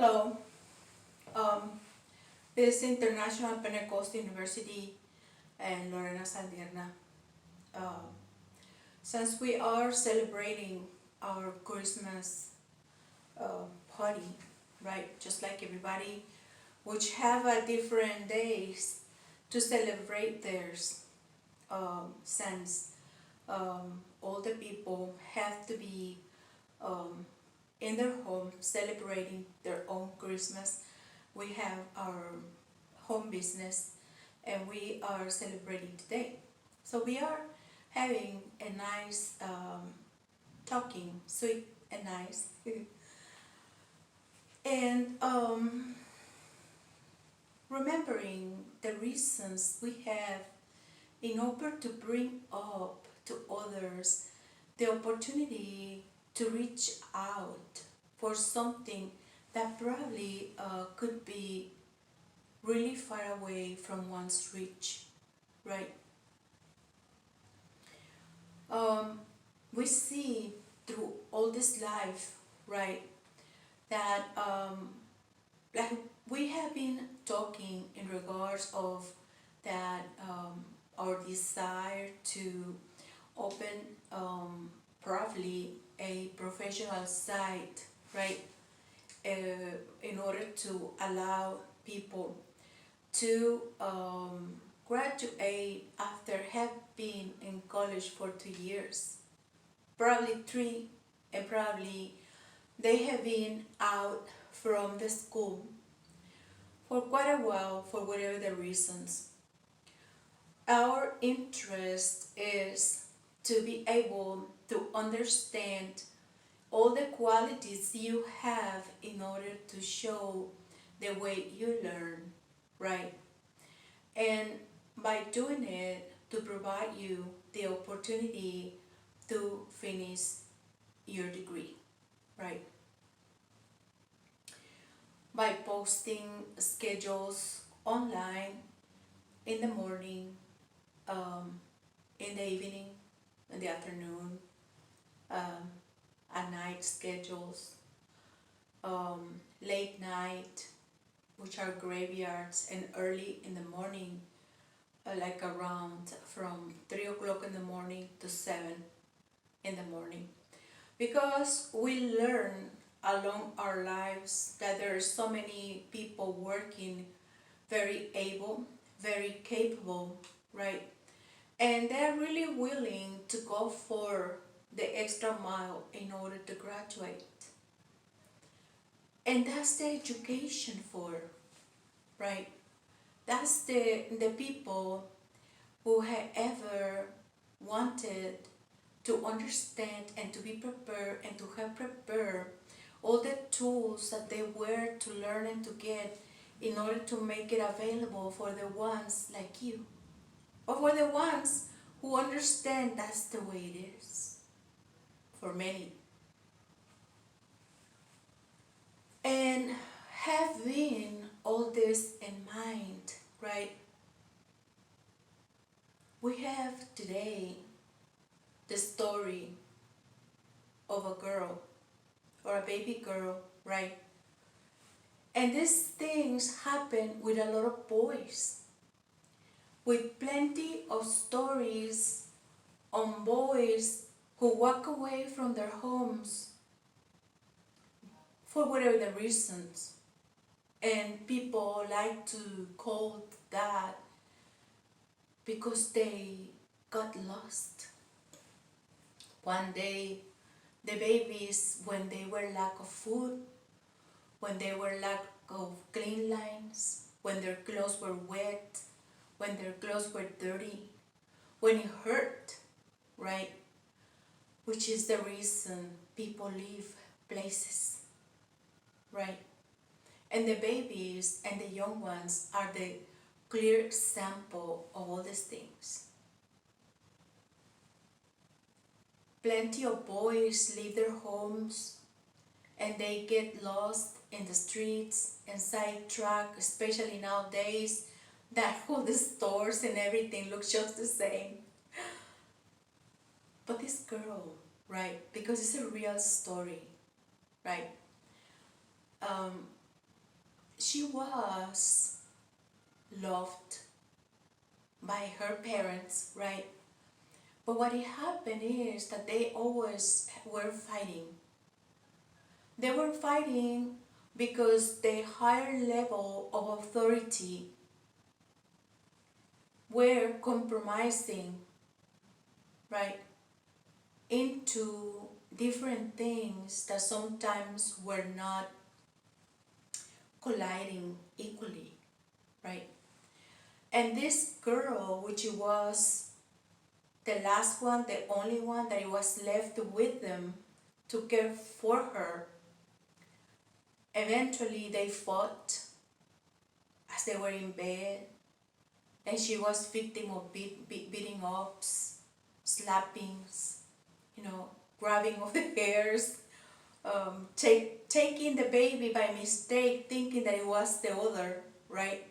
Hello, um, this is International Pentecost University and Lorena Saldierna. Uh, since we are celebrating our Christmas party, right, just like everybody, which have a different days to celebrate theirs, since all the people have to be in their home celebrating their own Christmas. We have our home business and we are celebrating today. So we are having a nice talking, sweet and nice. And remembering the reasons we have in order to bring up to others the opportunity to reach out for something that probably could be really far away from one's reach, right? We see through all this life, right, that like we have been talking in regards of that our desire to open probably a professional site, right, in order to allow people to graduate after have been in college for 2 years, probably three, and probably they have been out from the school for quite a while for whatever the reasons. Our interest is to be able to understand all the qualities you have in order to show the way you learn, right? And by doing it, to provide you the opportunity to finish your degree, right? By posting schedules online in the morning, in the evening, in the afternoon, at night schedules, late night, which are graveyards, and early in the morning, like around from 3 o'clock in the morning to 7 in the morning. Because we learn along our lives that there are so many people working, very able, very capable, right? And they're really willing to go for the extra mile in order to graduate. And that's the education for, right? That's the people who have ever wanted to understand and to be prepared and to have prepared all the tools that they were to learn and to get in order to make it available for the ones like you, or for the ones who understand that's the way it is for many. And having all this in mind, right, we have today the story of a girl or a baby girl, right? And these things happen with a lot of boys, with plenty of stories on boys who walk away from their homes for whatever the reasons. And people like to call that because they got lost. One day, the babies, when they were lack of food, when they were lack of clean lines, when their clothes were wet, when their clothes were dirty, when it hurt, right? Which is the reason people leave places, right? And the babies and the young ones are the clear example of all these things. Plenty of boys leave their homes and they get lost in the streets and sidetracked, especially nowadays that all the stores and everything looks just the same. But this girl, right, because it's a real story, right? she was loved by her parents, right? But what had happened is that they always were fighting. They were fighting because the higher level of authority were compromising, right, into different things that sometimes were not colliding equally, right? And this girl, which was the last one, the only one that it was left with them to care for her, eventually they fought as they were in bed, and she was victim of beating ups, slappings, grabbing of the hairs, taking the baby by mistake, thinking that it was the other, right?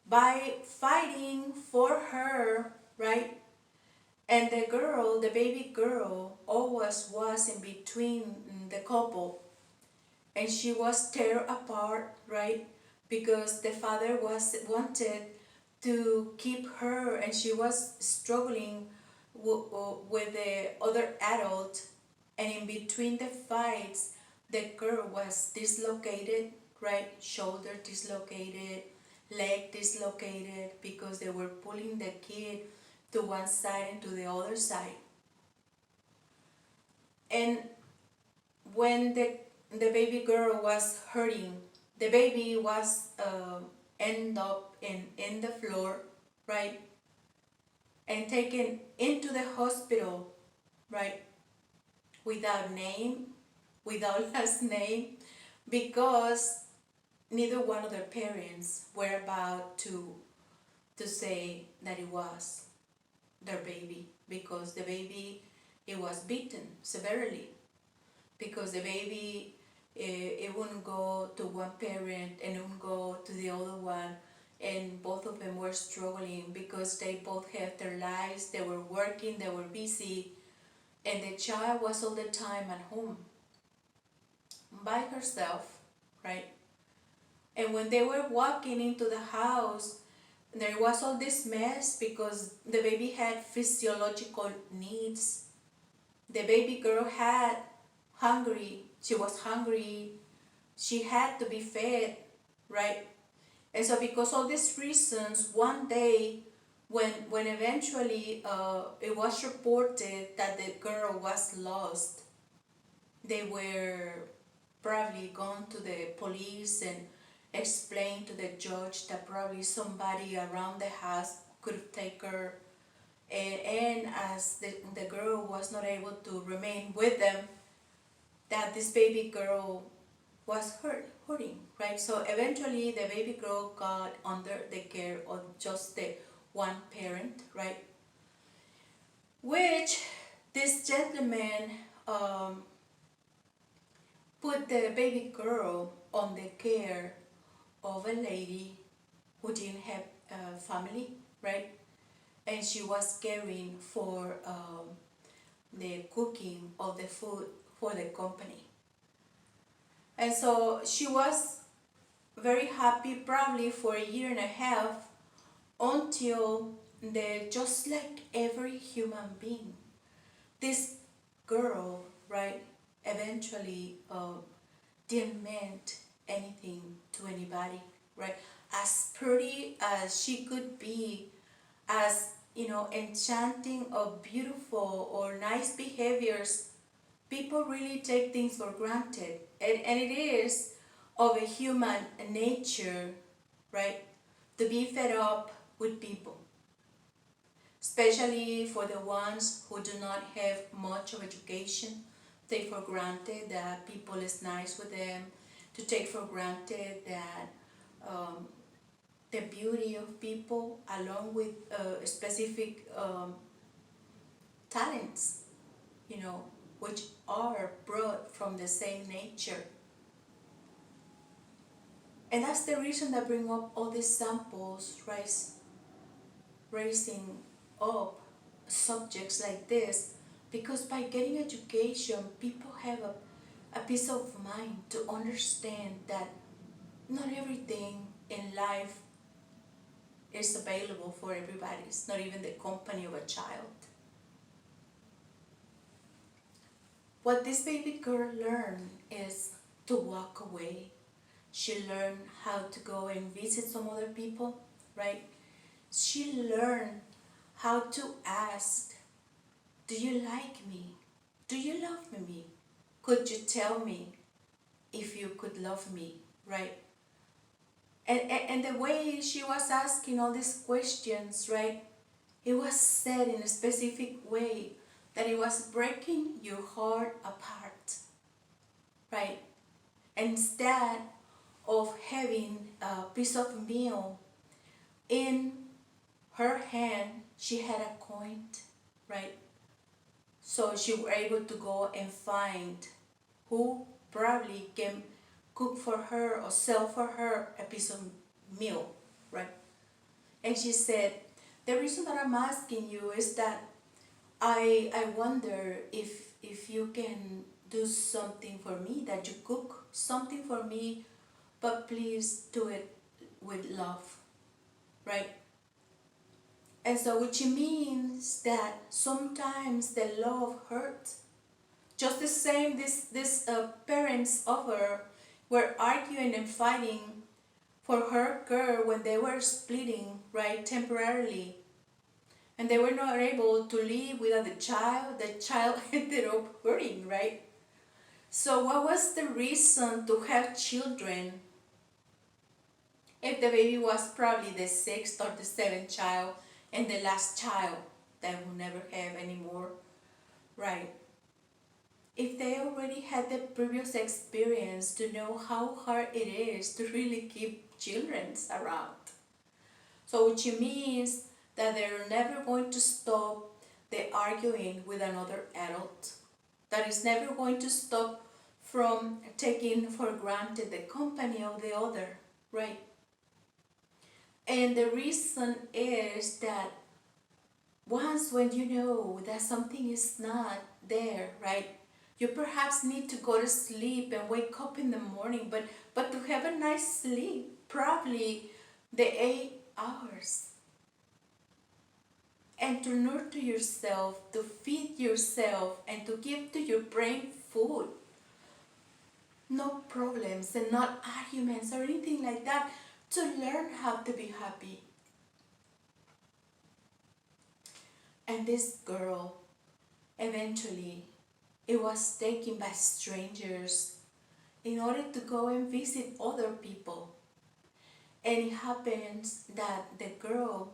By fighting for her, right? And the girl, the baby girl, always was in between the couple, and she was tear apart, right? Because the father wanted to keep her, and she was struggling with the other adult, and in between the fights, the girl was dislocated, right? Shoulder dislocated, leg dislocated, because they were pulling the kid to one side and to the other side. And when the baby girl was hurting, the baby was end up in the floor, right? And taken into the hospital, right? Without name, without last name, because neither one of their parents were about to say that it was their baby, because the baby, it was beaten severely, because the baby, it wouldn't go to one parent and it wouldn't go to the other one, and both of them were struggling because they both had their lives, they were working, they were busy, and the child was all the time at home by herself, right? And when they were walking into the house, there was all this mess because the baby had physiological needs. The baby girl had hungry, she was hungry, she had to be fed, right? And so because of these reasons, one day when eventually it was reported that the girl was lost, they were probably gone to the police and explained to the judge that probably somebody around the house could take her. And as the girl was not able to remain with them, that this baby girl was hurting, right? So eventually the baby girl got under the care of just the one parent, right? Which this gentleman put the baby girl on the care of a lady who didn't have a family, right? And she was caring for the cooking of the food for the company. And so she was very happy probably for a year and a half, until just like every human being, this girl, right, eventually didn't meant anything to anybody, right? As pretty as she could be, as enchanting or beautiful or nice behaviors, people really take things for granted, and it is of a human nature, right, to be fed up with people, especially for the ones who do not have much of education. Take for granted that people is nice with them, to take for granted that the beauty of people, along with specific talents, which are brought from the same nature. And that's the reason that bring up all these samples, raising up subjects like this, because by getting education, people have a peace of mind to understand that not everything in life is available for everybody. It's not even the company of a child. What this baby girl learned is to walk away. She learned how to go and visit some other people, right? She learned how to ask, do you like me? Do you love me? Could you tell me if you could love me, right? And the way she was asking all these questions, right? It was said in a specific way that it was breaking your heart apart, right? Instead of having a piece of meal in her hand, she had a coin, right? So she was able to go and find who probably can cook for her or sell for her a piece of meal, right? And she said, the reason that I'm asking you is that I wonder if you can do something for me, that you cook something for me, but please do it with love, right? And so which means that sometimes the love hurts. Just the same, this parents of her were arguing and fighting for her girl when they were splitting, right, temporarily. And they were not able to live without the child ended up hurting, right? So what was the reason to have children if the baby was probably the sixth or the seventh child and the last child that will never have anymore, right? If they already had the previous experience to know how hard it is to really keep children around. So which means that they're never going to stop the arguing with another adult. That is never going to stop from taking for granted the company of the other, right? And the reason is that once when you know that something is not there, right? You perhaps need to go to sleep and wake up in the morning, but to have a nice sleep, probably the 8 hours. And to nurture yourself, to feed yourself, and to give to your brain food. No problems and not arguments or anything like that. To learn how to be happy. And this girl, eventually, it was taken by strangers in order to go and visit other people. And it happens that the girl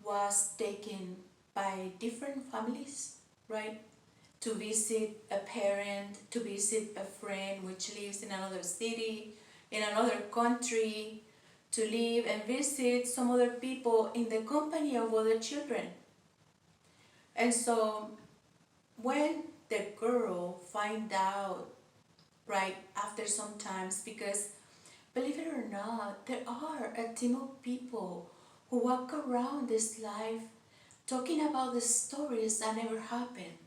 was taken by different families, right? To visit a parent, to visit a friend which lives in another city, in another country, to live and visit some other people in the company of other children. And so when the girl find out, right, after some times, because believe it or not, there are a team of people who walk around this life talking about the stories that never happened.